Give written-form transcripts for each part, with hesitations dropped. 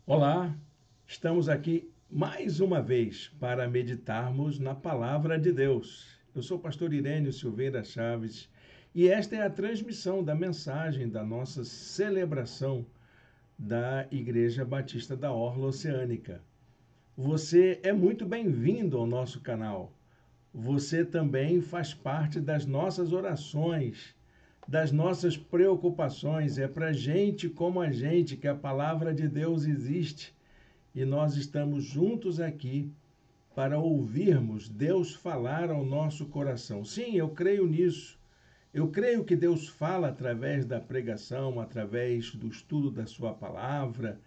Olá, estamos aqui mais uma vez para meditarmos na Palavra de Deus. Eu sou o pastor Irênio Silveira Chaves e esta é a transmissão da mensagem da nossa celebração da Igreja Batista da Orla Oceânica. Você é muito bem-vindo ao nosso canal. Você também faz parte das nossas orações, das nossas preocupações. É para gente como a gente que a palavra de Deus existe e nós estamos juntos aqui para ouvirmos Deus falar ao nosso coração. Sim, eu creio nisso. Eu creio que Deus fala através da pregação, através do estudo da sua palavra.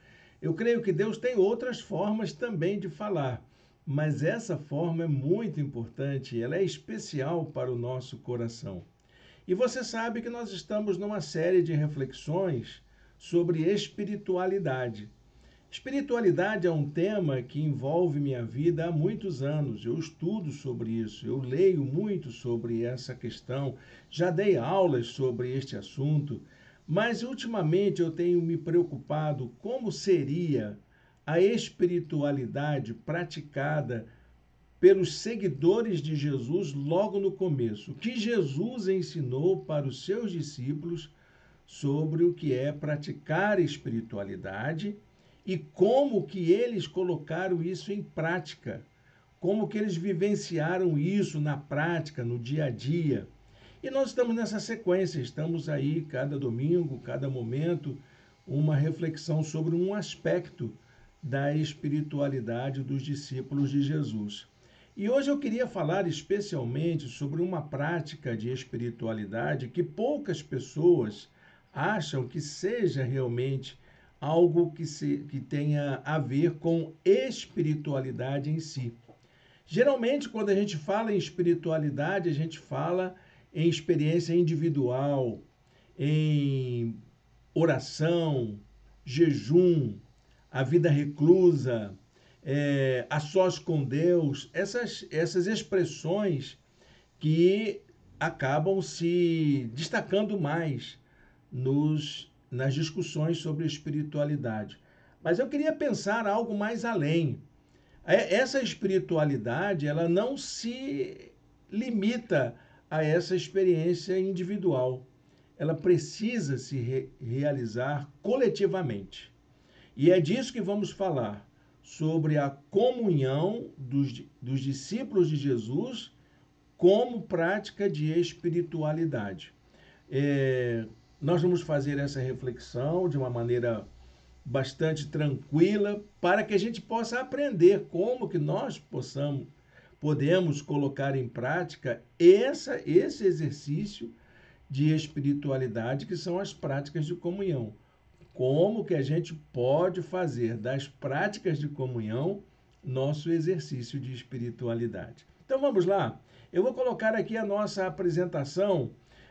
Eu creio que Deus tem outras formas também de falar, mas essa forma é muito importante, ela é especial para o nosso coração. E você sabe que nós estamos numa série de reflexões sobre espiritualidade. Espiritualidade é um tema que envolve minha vida há muitos anos. Eu estudo sobre isso, eu leio muito sobre essa questão, já dei aulas sobre este assunto, mas ultimamente eu tenho me preocupado como seria a espiritualidade praticada pelos seguidores de Jesus logo no começo. O que Jesus ensinou para os seus discípulos sobre o que é praticar espiritualidade e como que eles colocaram isso em prática, como que eles vivenciaram isso na prática, no dia a dia. E nós estamos nessa sequência, estamos aí cada domingo, cada momento, uma reflexão sobre um aspecto da espiritualidade dos discípulos de Jesus. E hoje eu queria falar especialmente sobre uma prática de espiritualidade que poucas pessoas acham que seja realmente algo que tenha a ver com espiritualidade em si. Geralmente, quando a gente fala em espiritualidade, a gente fala em experiência individual, em oração, jejum, a vida reclusa, a sós com Deus, essas expressões que acabam se destacando mais nas discussões sobre espiritualidade. Mas eu queria pensar algo mais além. Essa espiritualidade, ela não se limita a essa experiência individual. Ela precisa se realizar coletivamente. E é disso que vamos falar, sobre a comunhão dos discípulos de Jesus como prática de espiritualidade. Nós vamos fazer essa reflexão de uma maneira bastante tranquila para que a gente possa aprender como que nós podemos colocar em prática esse exercício de espiritualidade que são as práticas de comunhão. Como que a gente pode fazer das práticas de comunhão nosso exercício de espiritualidade. Então vamos lá. Eu vou colocar aqui a nossa apresentação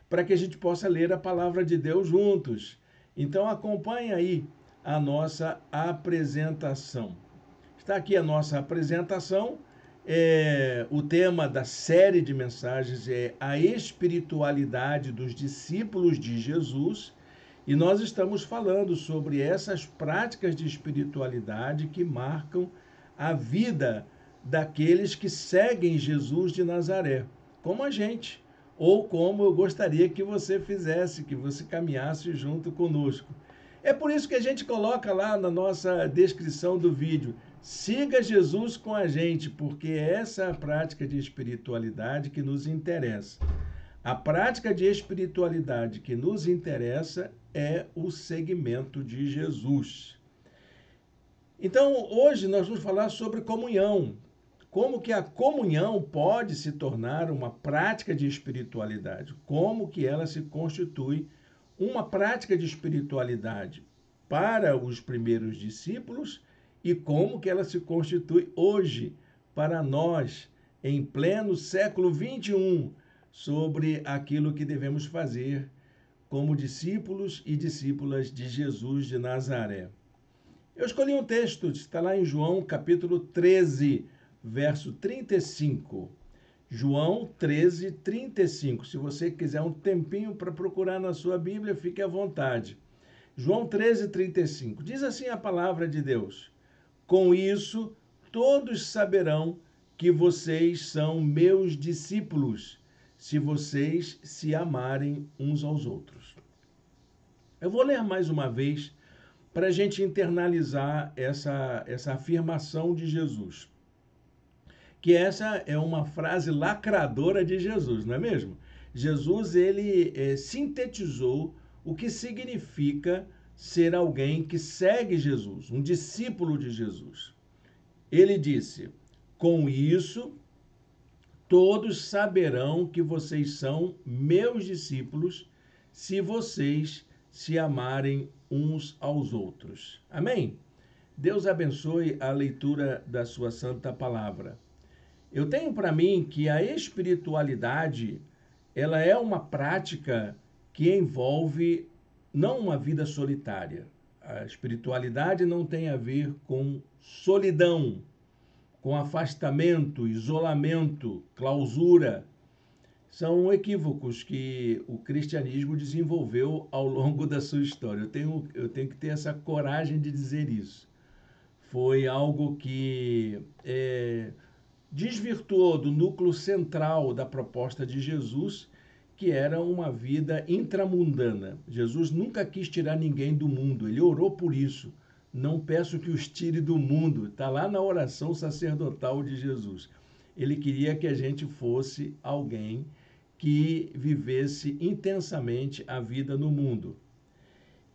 para que a gente possa ler a palavra de Deus juntos. Então acompanhe aí a nossa apresentação. Está aqui a nossa apresentação. O tema da série de mensagens é a espiritualidade dos discípulos de Jesus. E nós estamos falando sobre essas práticas de espiritualidade que marcam a vida daqueles que seguem Jesus de Nazaré, como a gente, ou como eu gostaria que você fizesse, que você caminhasse junto conosco. É por isso que a gente coloca lá na nossa descrição do vídeo, siga Jesus com a gente, porque essa é a prática de espiritualidade que nos interessa. A prática de espiritualidade que nos interessa é o seguimento de Jesus. Então, hoje nós vamos falar sobre comunhão. Como que a comunhão pode se tornar uma prática de espiritualidade? Como que ela se constitui uma prática de espiritualidade para os primeiros discípulos e como que ela se constitui hoje para nós, em pleno século 21, sobre aquilo que devemos fazer como discípulos e discípulas de Jesus de Nazaré. Eu escolhi um texto, está lá em João capítulo 13, verso 35. João 13, 35. Se você quiser um tempinho para procurar na sua Bíblia, fique à vontade. João 13:35. Diz assim a palavra de Deus: com isso, todos saberão que vocês são meus discípulos, se vocês se amarem uns aos outros. Eu vou ler mais uma vez para a gente internalizar essa afirmação de Jesus. Que essa é uma frase lacradora de Jesus, não é mesmo? Jesus, ele sintetizou o que significa ser alguém que segue Jesus, um discípulo de Jesus. Ele disse: com isso, todos saberão que vocês são meus discípulos, se vocês se amarem uns aos outros. Amém? Deus abençoe a leitura da sua santa palavra. Eu tenho para mim que a espiritualidade, ela é uma prática que envolve não uma vida solitária. A espiritualidade não tem a ver com solidão, com afastamento, isolamento, clausura. São equívocos que o cristianismo desenvolveu ao longo da sua história. Eu tenho que ter essa coragem de dizer isso. Foi algo que desvirtuou do núcleo central da proposta de Jesus, que era uma vida intramundana. Jesus nunca quis tirar ninguém do mundo, ele orou por isso. Não peço que os tire do mundo, está lá na oração sacerdotal de Jesus. Ele queria que a gente fosse alguém que vivesse intensamente a vida no mundo.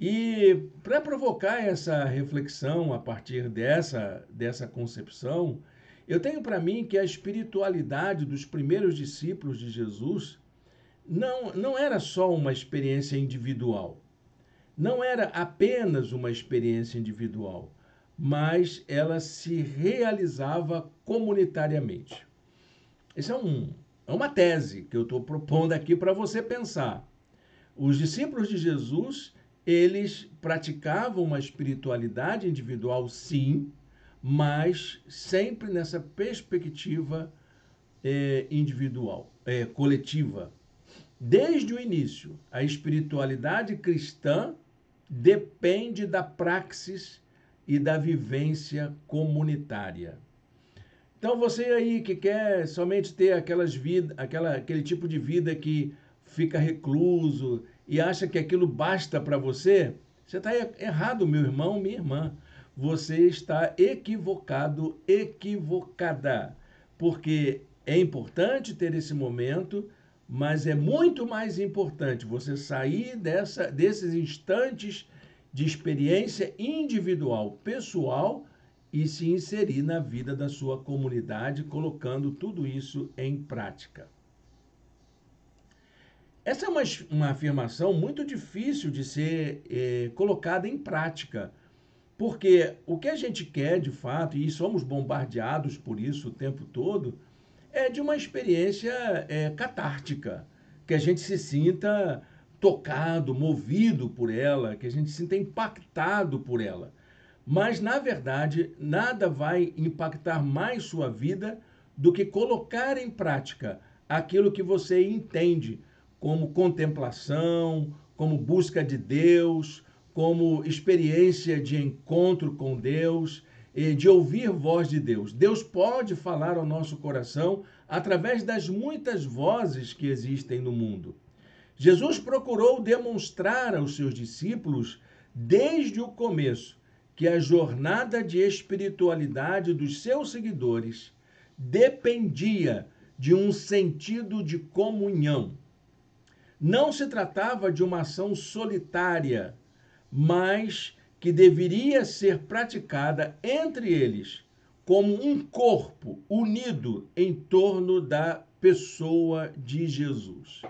E para provocar essa reflexão a partir dessa concepção, eu tenho para mim que a espiritualidade dos primeiros discípulos de Jesus não era só uma experiência individual, não era apenas uma experiência individual, mas ela se realizava comunitariamente. Essa é uma tese que eu estou propondo aqui para você pensar. Os discípulos de Jesus, eles praticavam uma espiritualidade individual, sim, mas sempre nessa perspectiva individual, coletiva. Desde o início, a espiritualidade cristã depende da praxis e da vivência comunitária. Então, você aí que quer somente ter aquele tipo de vida que fica recluso e acha que aquilo basta para você, você está errado, meu irmão, minha irmã. Você está equivocado, equivocada. Porque é importante ter esse momento, mas é muito mais importante você sair desses instantes de experiência individual, pessoal, e se inserir na vida da sua comunidade, colocando tudo isso em prática. Essa é uma afirmação muito difícil de ser colocada em prática, porque o que a gente quer, de fato, e somos bombardeados por isso o tempo todo, é de uma experiência catártica, que a gente se sinta tocado, movido por ela, que a gente se sinta impactado por ela. Mas, na verdade, nada vai impactar mais sua vida do que colocar em prática aquilo que você entende como contemplação, como busca de Deus, como experiência de encontro com Deus, de ouvir voz de Deus. Deus pode falar ao nosso coração através das muitas vozes que existem no mundo. Jesus procurou demonstrar aos seus discípulos, desde o começo, que a jornada de espiritualidade dos seus seguidores dependia de um sentido de comunhão. Não se tratava de uma ação solitária, mas que deveria ser praticada entre eles, como um corpo unido em torno da pessoa de Jesus.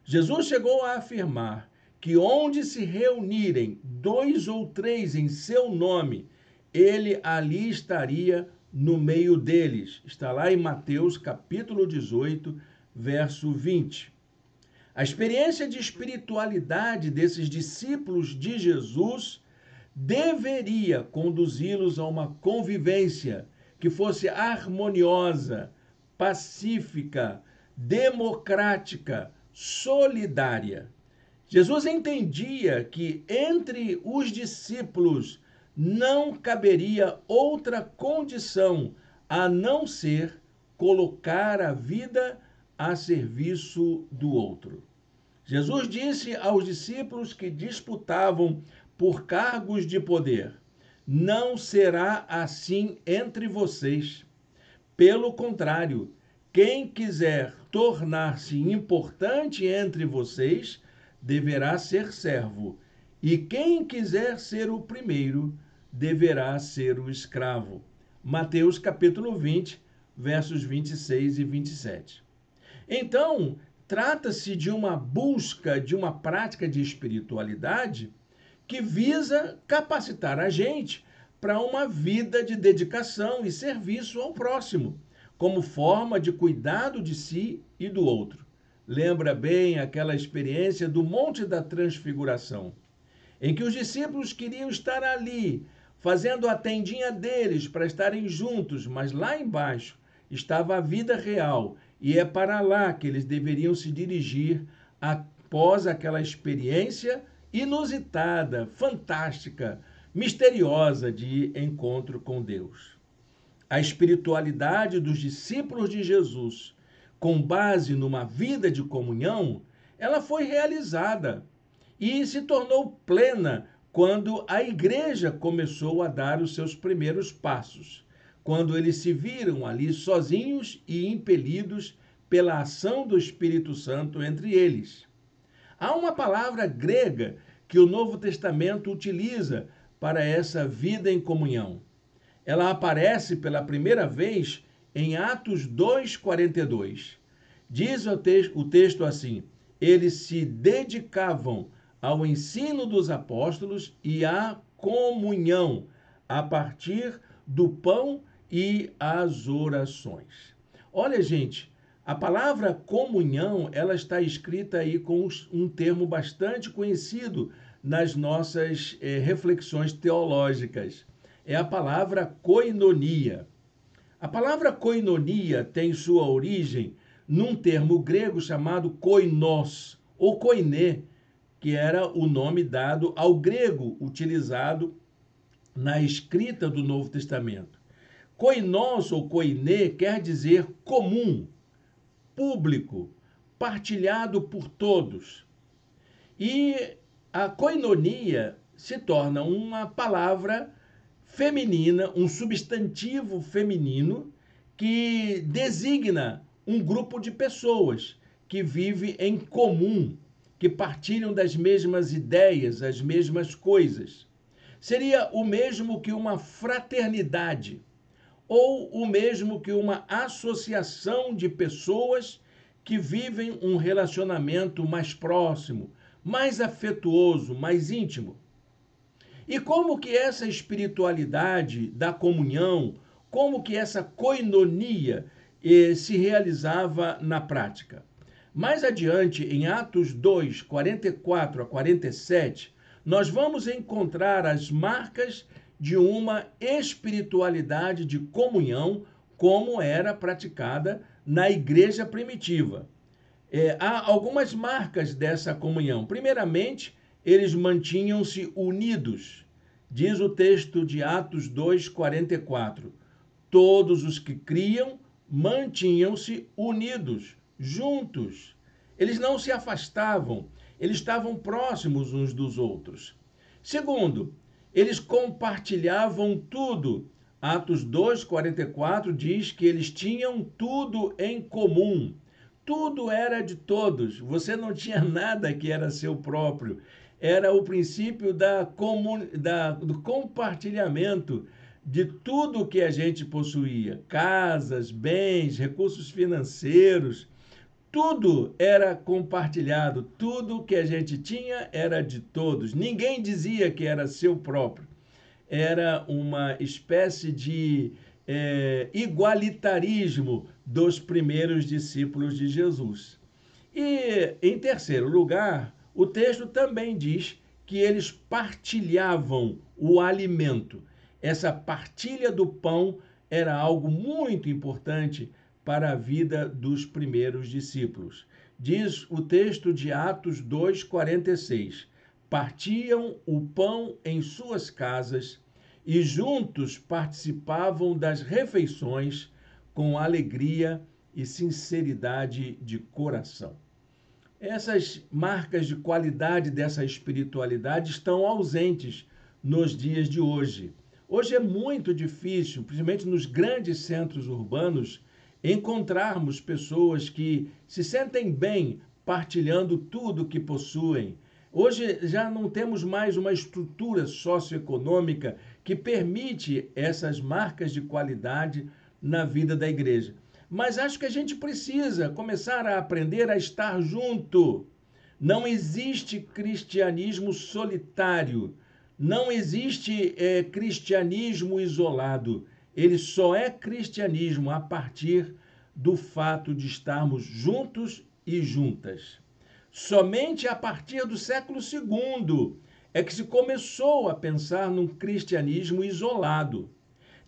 Jesus chegou a afirmar que onde se reunirem 2 ou 3 em seu nome, ele ali estaria no meio deles. Está lá em Mateus capítulo 18, verso 20. A experiência de espiritualidade desses discípulos de Jesus deveria conduzi-los a uma convivência que fosse harmoniosa, pacífica, democrática, solidária. Jesus entendia que entre os discípulos não caberia outra condição a não ser colocar a vida a serviço do outro. Jesus disse aos discípulos que disputavam por cargos de poder: não será assim entre vocês. Pelo contrário, quem quiser tornar-se importante entre vocês deverá ser servo, e quem quiser ser o primeiro deverá ser o escravo. Mateus capítulo 20, versos 26 e 27. Então, trata-se de uma busca, de uma prática de espiritualidade que visa capacitar a gente para uma vida de dedicação e serviço ao próximo, como forma de cuidado de si e do outro. Lembra bem aquela experiência do Monte da Transfiguração, em que os discípulos queriam estar ali, fazendo a tendinha deles para estarem juntos, mas lá embaixo estava a vida real, e é para lá que eles deveriam se dirigir após aquela experiência inusitada, fantástica, misteriosa de encontro com Deus. A espiritualidade dos discípulos de Jesus, com base numa vida de comunhão, ela foi realizada e se tornou plena quando a igreja começou a dar os seus primeiros passos, quando eles se viram ali sozinhos e impelidos pela ação do Espírito Santo entre eles. Há uma palavra grega que o Novo Testamento utiliza para essa vida em comunhão. Ela aparece pela primeira vez em Atos 2:42. Diz o texto assim: eles se dedicavam ao ensino dos apóstolos e à comunhão, a partir do pão e as orações. Olha, gente, a palavra comunhão, ela está escrita aí com um termo bastante conhecido nas nossas reflexões teológicas. É a palavra koinonia. A palavra koinonia tem sua origem num termo grego chamado koinos, ou koiné, que era o nome dado ao grego utilizado na escrita do Novo Testamento. Koinos ou koiné quer dizer comum, público, partilhado por todos. E a koinonia se torna uma palavra feminina, um substantivo feminino que designa um grupo de pessoas que vive em comum, que partilham das mesmas ideias, as mesmas coisas. Seria o mesmo que uma fraternidade, ou o mesmo que uma associação de pessoas que vivem um relacionamento mais próximo, mais afetuoso, mais íntimo. E como que essa espiritualidade da comunhão, como que essa koinonia se realizava na prática? Mais adiante, em Atos 2, 44 a 47, nós vamos encontrar as marcas de uma espiritualidade de comunhão como era praticada na igreja primitiva. Há algumas marcas dessa comunhão. Primeiramente, eles mantinham-se unidos. Diz o texto de Atos 2, 44. Todos os que criam mantinham-se unidos, juntos. Eles não se afastavam, eles estavam próximos uns dos outros. Segundo, eles compartilhavam tudo. Atos 2, 44 diz que eles tinham tudo em comum. Tudo era de todos, você não tinha nada que era seu próprio. Era o princípio do compartilhamento de tudo que a gente possuía. Casas, bens, recursos financeiros, tudo era compartilhado. Tudo que a gente tinha era de todos. Ninguém dizia que era seu próprio. Era uma espécie de igualitarismo dos primeiros discípulos de Jesus. E, em terceiro lugar, o texto também diz que eles partilhavam o alimento. Essa partilha do pão era algo muito importante para a vida dos primeiros discípulos. Diz o texto de Atos 2:46. Partiam o pão em suas casas e juntos participavam das refeições com alegria e sinceridade de coração. Essas marcas de qualidade dessa espiritualidade estão ausentes nos dias de hoje. Hoje é muito difícil, principalmente nos grandes centros urbanos, encontrarmos pessoas que se sentem bem partilhando tudo que possuem. Hoje já não temos mais uma estrutura socioeconômica que permite essas marcas de qualidade na vida da igreja. Mas acho que a gente precisa começar a aprender a estar junto. Não existe cristianismo solitário. Não existe cristianismo isolado. Ele só é cristianismo a partir do fato de estarmos juntos e juntas. Somente a partir do século II é que se começou a pensar num cristianismo isolado.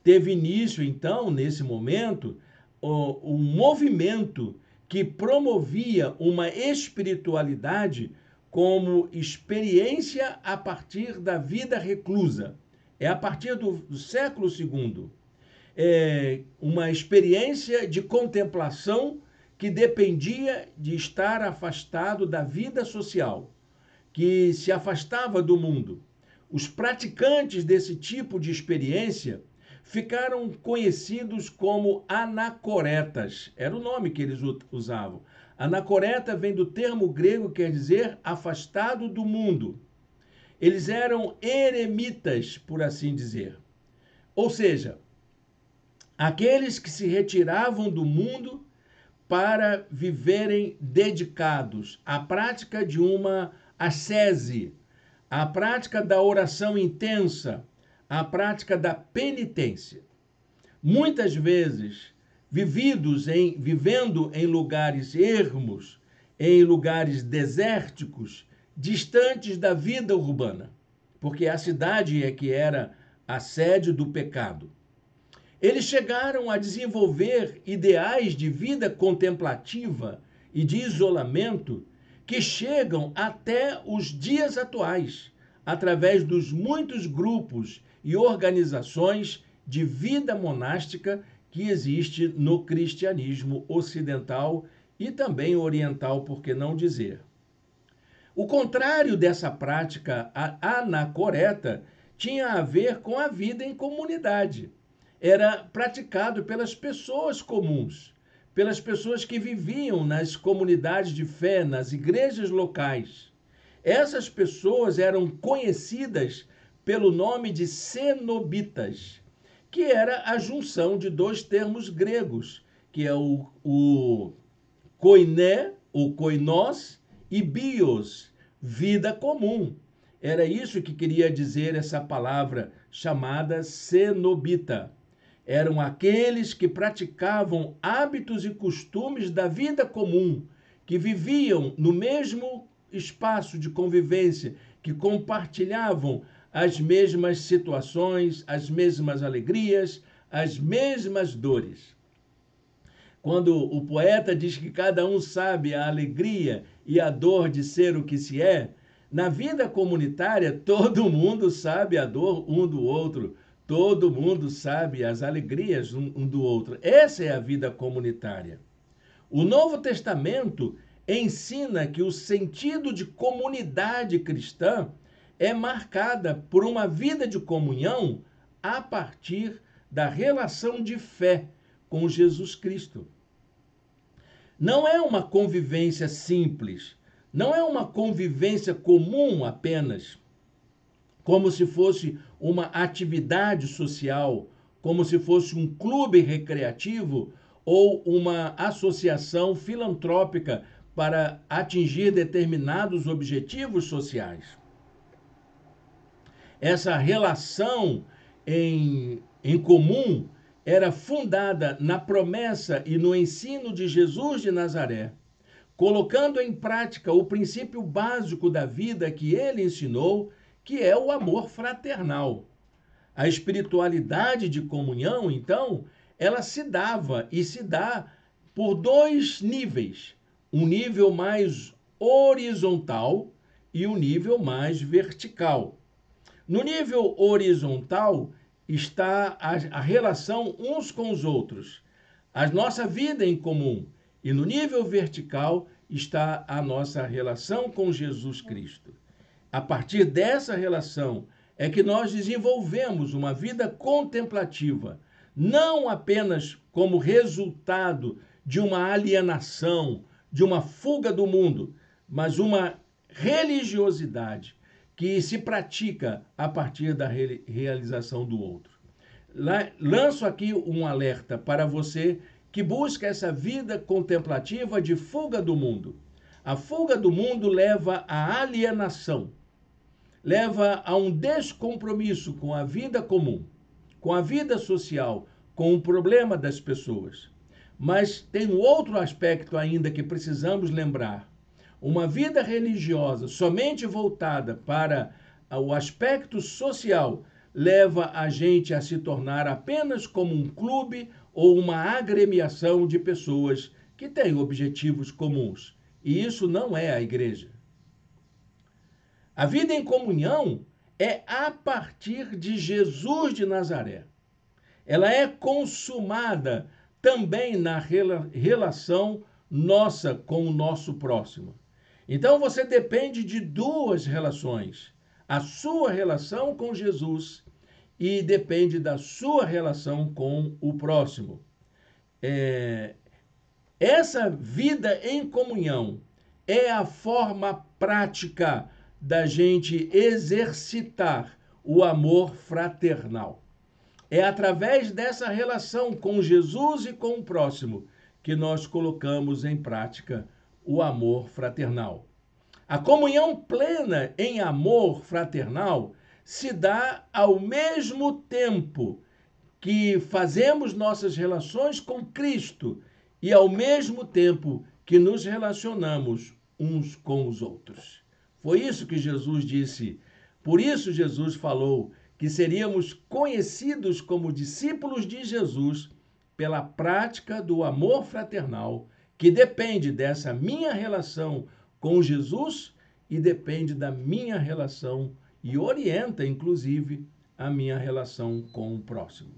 Teve início, então, nesse momento, um movimento que promovia uma espiritualidade como experiência a partir da vida reclusa. É a partir do século II. É uma experiência de contemplação que dependia de estar afastado da vida social, que se afastava do mundo. Os praticantes desse tipo de experiência ficaram conhecidos como anacoretas. Era o nome que eles usavam. Anacoreta vem do termo grego que quer dizer afastado do mundo. Eles eram eremitas, por assim dizer. Ou seja, aqueles que se retiravam do mundo para viverem dedicados à prática de uma ascese, à prática da oração intensa, à prática da penitência. Muitas vezes, vivendo em lugares ermos, em lugares desérticos, distantes da vida urbana, porque a cidade é que era a sede do pecado. Eles chegaram a desenvolver ideais de vida contemplativa e de isolamento que chegam até os dias atuais, através dos muitos grupos e organizações de vida monástica que existe no cristianismo ocidental e também oriental, por que não dizer. O contrário dessa prática anacoreta tinha a ver com a vida em comunidade. Era praticado pelas pessoas comuns, pelas pessoas que viviam nas comunidades de fé, nas igrejas locais. Essas pessoas eram conhecidas pelo nome de cenobitas, que era a junção de dois termos gregos, que é o koiné, o koinós, e bios, vida comum. Era isso que queria dizer essa palavra chamada cenobita. Eram aqueles que praticavam hábitos e costumes da vida comum, que viviam no mesmo espaço de convivência, que compartilhavam as mesmas situações, as mesmas alegrias, as mesmas dores. Quando o poeta diz que cada um sabe a alegria e a dor de ser o que se é, na vida comunitária todo mundo sabe a dor um do outro, todo mundo sabe as alegrias um do outro. Essa é a vida comunitária. O Novo Testamento ensina que o sentido de comunidade cristã é marcada por uma vida de comunhão a partir da relação de fé com Jesus Cristo. Não é uma convivência simples, não é uma convivência comum apenas, como se fosse uma atividade social, como se fosse um clube recreativo ou uma associação filantrópica para atingir determinados objetivos sociais. Essa relação em comum era fundada na promessa e no ensino de Jesus de Nazaré, colocando em prática o princípio básico da vida que ele ensinou, que é o amor fraternal. A espiritualidade de comunhão, então, ela se dava e se dá por dois níveis. um nível mais horizontal e um nível mais vertical. No nível horizontal está a relação uns com os outros, a nossa vida em comum. E no nível vertical está a nossa relação com Jesus Cristo. A partir dessa relação é que nós desenvolvemos uma vida contemplativa, não apenas como resultado de uma alienação, de uma fuga do mundo, mas uma religiosidade que se pratica a partir da realização do outro. Lanço aqui um alerta para você que busca essa vida contemplativa de fuga do mundo. A fuga do mundo leva à alienação, leva a um descompromisso com a vida comum, com a vida social, com o problema das pessoas. Mas tem um outro aspecto ainda que precisamos lembrar. Uma vida religiosa somente voltada para o aspecto social leva a gente a se tornar apenas como um clube ou uma agremiação de pessoas que têm objetivos comuns. E isso não é a igreja. A vida em comunhão é a partir de Jesus de Nazaré. Ela é consumada também na relação nossa com o nosso próximo. Então você depende de duas relações: a sua relação com Jesus e depende da sua relação com o próximo. Essa vida em comunhão é a forma prática da gente exercitar o amor fraternal. É através dessa relação com Jesus e com o próximo que nós colocamos em prática o amor fraternal. A comunhão plena em amor fraternal se dá ao mesmo tempo que fazemos nossas relações com Cristo e ao mesmo tempo que nos relacionamos uns com os outros. Foi isso que Jesus disse. Por isso Jesus falou que seríamos conhecidos como discípulos de Jesus pela prática do amor fraternal, que depende dessa minha relação com Jesus e depende da minha relação e orienta, inclusive, a minha relação com o próximo.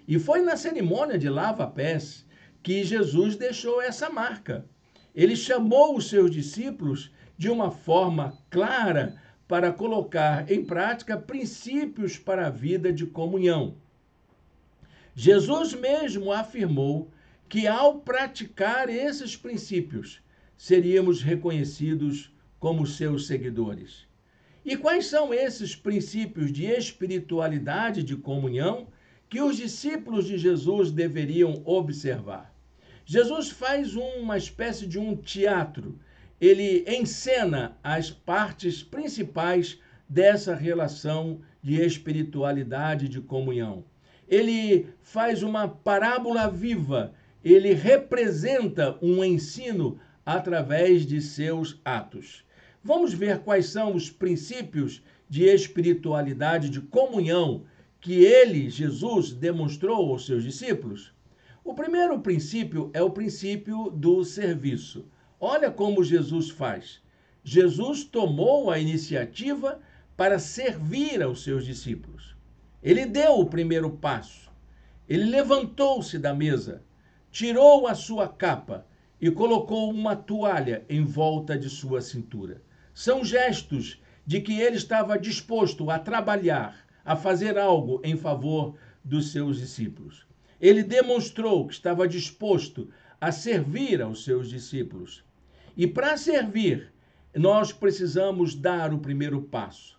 E foi na cerimônia de lava-pés que Jesus deixou essa marca. Ele chamou os seus discípulos de uma forma clara para colocar em prática princípios para a vida de comunhão. Jesus mesmo afirmou que ao praticar esses princípios, seríamos reconhecidos como seus seguidores. E quais são esses princípios de espiritualidade de comunhão que os discípulos de Jesus deveriam observar? Jesus faz uma espécie de um teatro. Ele encena as partes principais dessa relação de espiritualidade de comunhão. Ele faz uma parábola viva, ele representa um ensino através de seus atos. Vamos ver quais são os princípios de espiritualidade de comunhão que ele, Jesus, demonstrou aos seus discípulos? O primeiro princípio é o princípio do serviço. Olha como Jesus faz. Jesus tomou a iniciativa para servir aos seus discípulos. Ele deu o primeiro passo. Ele levantou-se da mesa, tirou a sua capa e colocou uma toalha em volta de sua cintura. São gestos de que ele estava disposto a trabalhar, a fazer algo em favor dos seus discípulos. Ele demonstrou que estava disposto a servir aos seus discípulos. E para servir, nós precisamos dar o primeiro passo.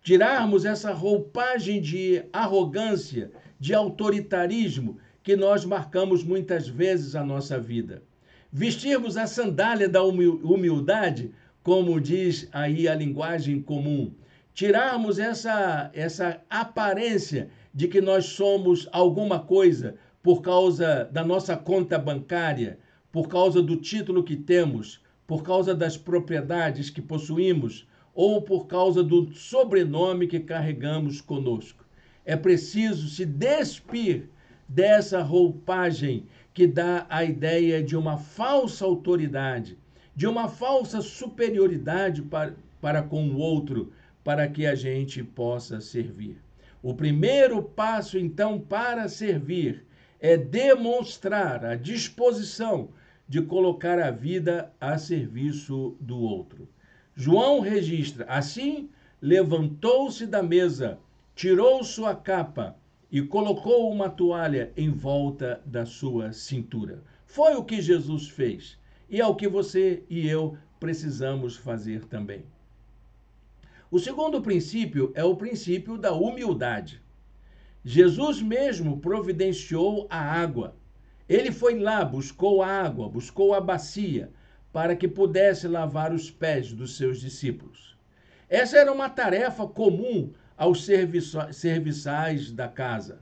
Tirarmos essa roupagem de arrogância, de autoritarismo que nós marcamos muitas vezes a nossa vida. Vestirmos a sandália da humildade, como diz aí a linguagem comum. Tirarmos essa aparência de que nós somos alguma coisa por causa da nossa conta bancária, por causa do título que temos, por causa das propriedades que possuímos ou por causa do sobrenome que carregamos conosco. É preciso se despir dessa roupagem que dá a ideia de uma falsa autoridade, de uma falsa superioridade para com o outro, para que a gente possa servir. O primeiro passo, então, para servir é demonstrar a disposição de colocar a vida a serviço do outro. João registra: assim, levantou-se da mesa, tirou sua capa e colocou uma toalha em volta da sua cintura. Foi o que Jesus fez e é o que você e eu precisamos fazer também. O segundo princípio é o princípio da humildade. Jesus mesmo providenciou a água. Ele foi lá, buscou a água, buscou a bacia, para que pudesse lavar os pés dos seus discípulos. Essa era uma tarefa comum aos serviçais da casa.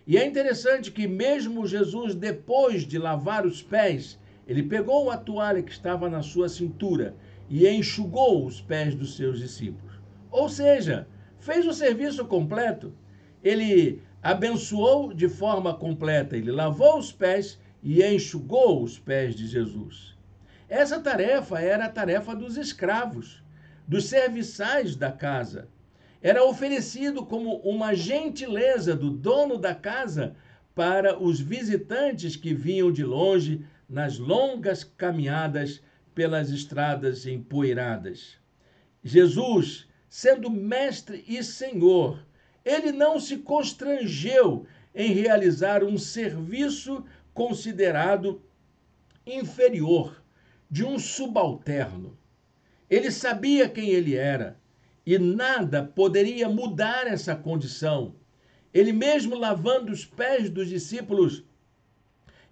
E é interessante que mesmo Jesus, depois de lavar os pés, ele pegou a toalha que estava na sua cintura e enxugou os pés dos seus discípulos. Ou seja, fez o serviço completo. Ele abençoou de forma completa, ele lavou os pés e enxugou os pés de Jesus. Essa tarefa era a tarefa dos escravos, dos serviçais da casa. Era oferecido como uma gentileza do dono da casa para os visitantes que vinham de longe nas longas caminhadas pelas estradas empoeiradas. Jesus, sendo mestre e senhor, ele não se constrangeu em realizar um serviço considerado inferior, de um subalterno. Ele sabia quem ele era e nada poderia mudar essa condição. Ele mesmo lavando os pés dos discípulos,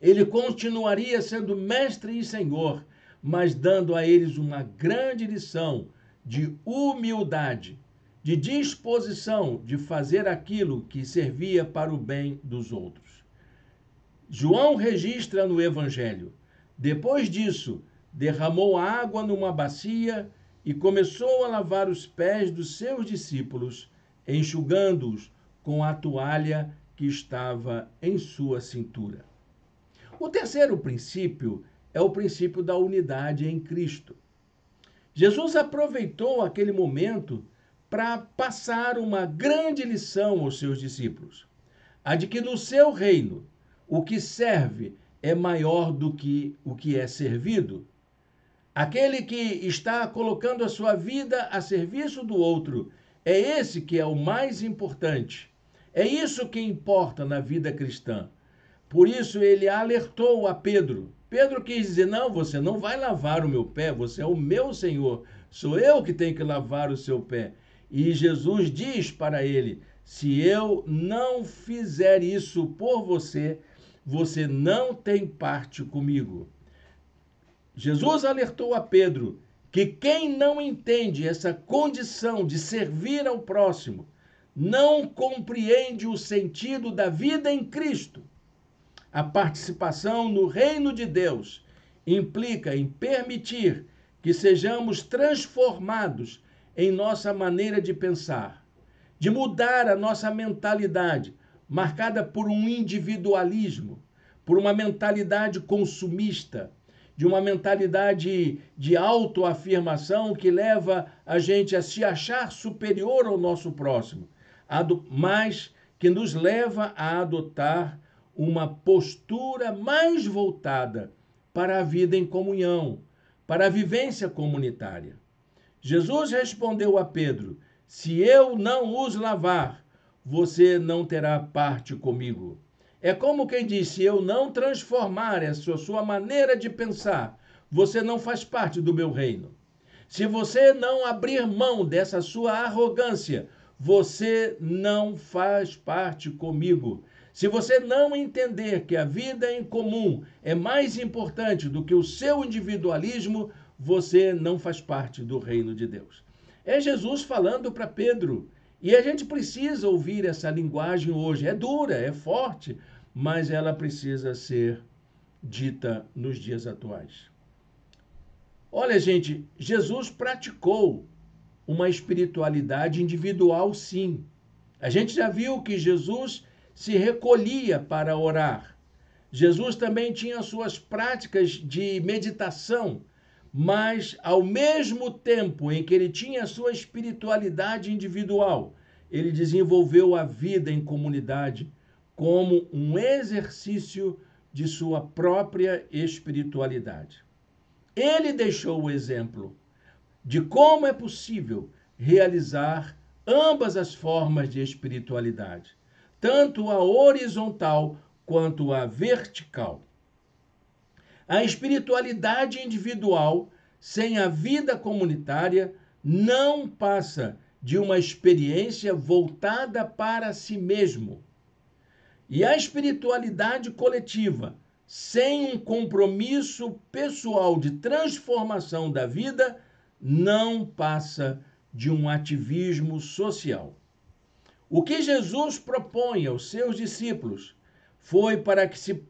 ele continuaria sendo mestre e senhor, mas dando a eles uma grande lição de humildade, de disposição de fazer aquilo que servia para o bem dos outros. João registra no Evangelho: depois disso, derramou água numa bacia e começou a lavar os pés dos seus discípulos, enxugando-os com a toalha que estava em sua cintura. O terceiro princípio é o princípio da unidade em Cristo. Jesus aproveitou aquele momento para passar uma grande lição aos seus discípulos, a de que no seu reino o que serve é maior do que o que é servido. Aquele que está colocando a sua vida a serviço do outro, é esse que é o mais importante. É isso que importa na vida cristã. Por isso ele alertou a Pedro. Pedro quis dizer: não, você não vai lavar o meu pé, você é o meu Senhor. Sou eu que tenho que lavar o seu pé. E Jesus diz para ele: se eu não fizer isso por você, você não tem parte comigo. Jesus alertou a Pedro que quem não entende essa condição de servir ao próximo não compreende o sentido da vida em Cristo. A participação no reino de Deus implica em permitir que sejamos transformados em nossa maneira de pensar, de mudar a nossa mentalidade, marcada por um individualismo, por uma mentalidade consumista, de uma mentalidade de autoafirmação que leva a gente a se achar superior ao nosso próximo, mas que nos leva a adotar uma postura mais voltada para a vida em comunhão, para a vivência comunitária. Jesus respondeu a Pedro: se eu não os lavar, você não terá parte comigo. É como quem diz: se eu não transformar essa sua maneira de pensar, você não faz parte do meu reino. Se você não abrir mão dessa sua arrogância, você não faz parte comigo. Se você não entender que a vida em comum é mais importante do que o seu individualismo, você não faz parte do reino de Deus. É Jesus falando para Pedro. E a gente precisa ouvir essa linguagem hoje. É dura, é forte, mas ela precisa ser dita nos dias atuais. Olha, gente, Jesus praticou uma espiritualidade individual, sim. A gente já viu que Jesus se recolhia para orar. Jesus também tinha suas práticas de meditação, mas ao mesmo tempo em que ele tinha a sua espiritualidade individual, ele desenvolveu a vida em comunidade como um exercício de sua própria espiritualidade. Ele deixou o exemplo de como é possível realizar ambas as formas de espiritualidade, tanto a horizontal quanto a vertical. A espiritualidade individual, sem a vida comunitária, não passa de uma experiência voltada para si mesmo. E a espiritualidade coletiva, sem um compromisso pessoal de transformação da vida, não passa de um ativismo social. O que Jesus propõe aos seus discípulos foi para que se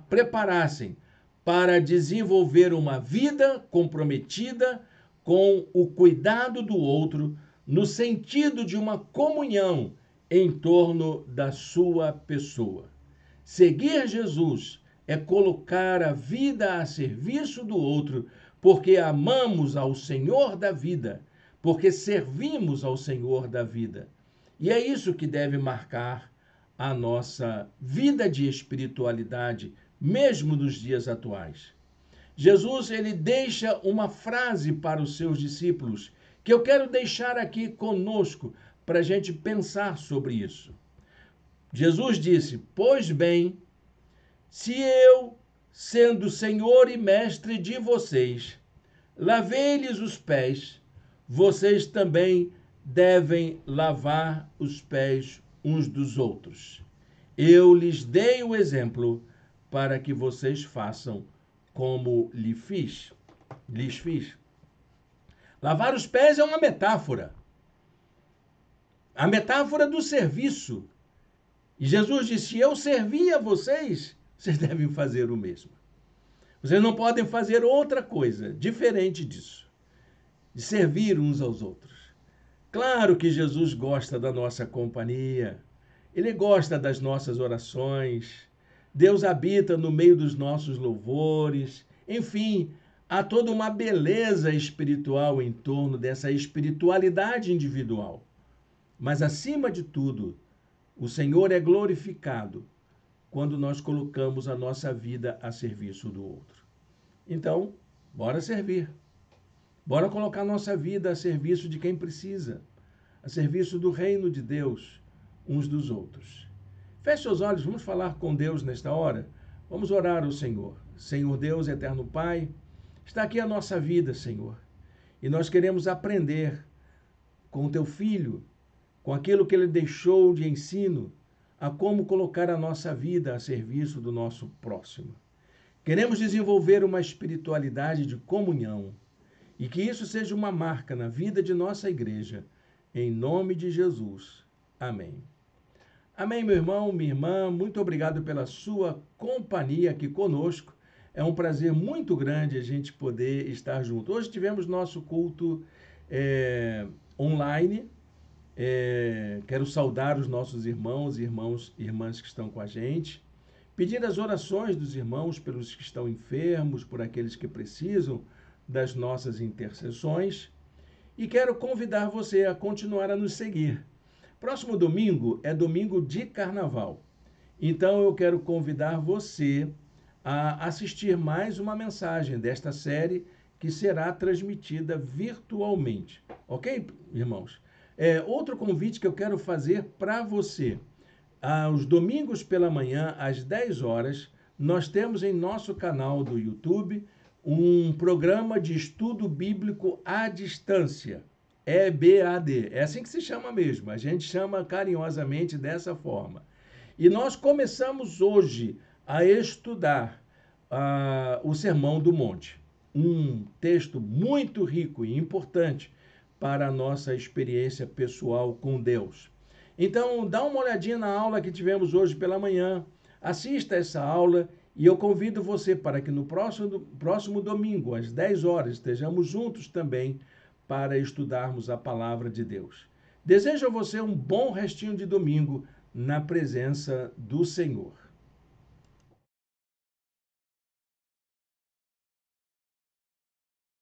preparassem para desenvolver uma vida comprometida com o cuidado do outro, no sentido de uma comunhão em torno da sua pessoa. Seguir Jesus é colocar a vida a serviço do outro, porque amamos ao Senhor da vida, porque servimos ao Senhor da vida. E é isso que deve marcar a nossa vida de espiritualidade, mesmo nos dias atuais. Jesus, ele deixa uma frase para os seus discípulos, que eu quero deixar aqui conosco, para a gente pensar sobre isso. Jesus disse: pois bem, se eu, sendo Senhor e Mestre de vocês, lavei-lhes os pés, vocês também devem lavar os pés uns dos outros. Eu lhes dei o exemplo para que vocês façam como lhes fiz. Lavar os pés é uma metáfora. A metáfora do serviço. E Jesus disse: eu servi a vocês, vocês devem fazer o mesmo. Vocês não podem fazer outra coisa diferente disso, de servir uns aos outros. Claro que Jesus gosta da nossa companhia, ele gosta das nossas orações, Deus habita no meio dos nossos louvores, enfim, há toda uma beleza espiritual em torno dessa espiritualidade individual. Mas, acima de tudo, o Senhor é glorificado quando nós colocamos a nossa vida a serviço do outro. Então, bora servir. Bora colocar nossa vida a serviço de quem precisa, a serviço do reino de Deus, uns dos outros. Feche seus olhos, vamos falar com Deus nesta hora. Vamos orar ao Senhor. Senhor Deus, eterno Pai, está aqui a nossa vida, Senhor. E nós queremos aprender com o Teu Filho, com aquilo que Ele deixou de ensino, a como colocar a nossa vida a serviço do nosso próximo. Queremos desenvolver uma espiritualidade de comunhão e que isso seja uma marca na vida de nossa igreja. Em nome de Jesus. Amém. Amém, meu irmão, minha irmã. Muito obrigado pela sua companhia aqui conosco. É um prazer muito grande a gente poder estar junto. Hoje tivemos nosso culto online. Quero saudar os nossos irmãos e irmãs que estão com a gente. Pedir as orações dos irmãos pelos que estão enfermos, por aqueles que precisam das nossas intercessões. E quero convidar você a continuar a nos seguir. Próximo domingo é domingo de carnaval. Então eu quero convidar você a assistir mais uma mensagem desta série que será transmitida virtualmente. Ok, irmãos? Outro convite que eu quero fazer para você. Aos domingos pela manhã, às 10 horas, nós temos em nosso canal do YouTube um programa de estudo bíblico à distância. EBAD, é assim que se chama mesmo, a gente chama carinhosamente dessa forma. E nós começamos hoje a estudar o Sermão do Monte, um texto muito rico e importante para a nossa experiência pessoal com Deus. Então, dá uma olhadinha na aula que tivemos hoje pela manhã, assista essa aula e eu convido você para que no próximo domingo, às 10 horas, estejamos juntos também para estudarmos a palavra de Deus. Desejo a você um bom restinho de domingo na presença do Senhor.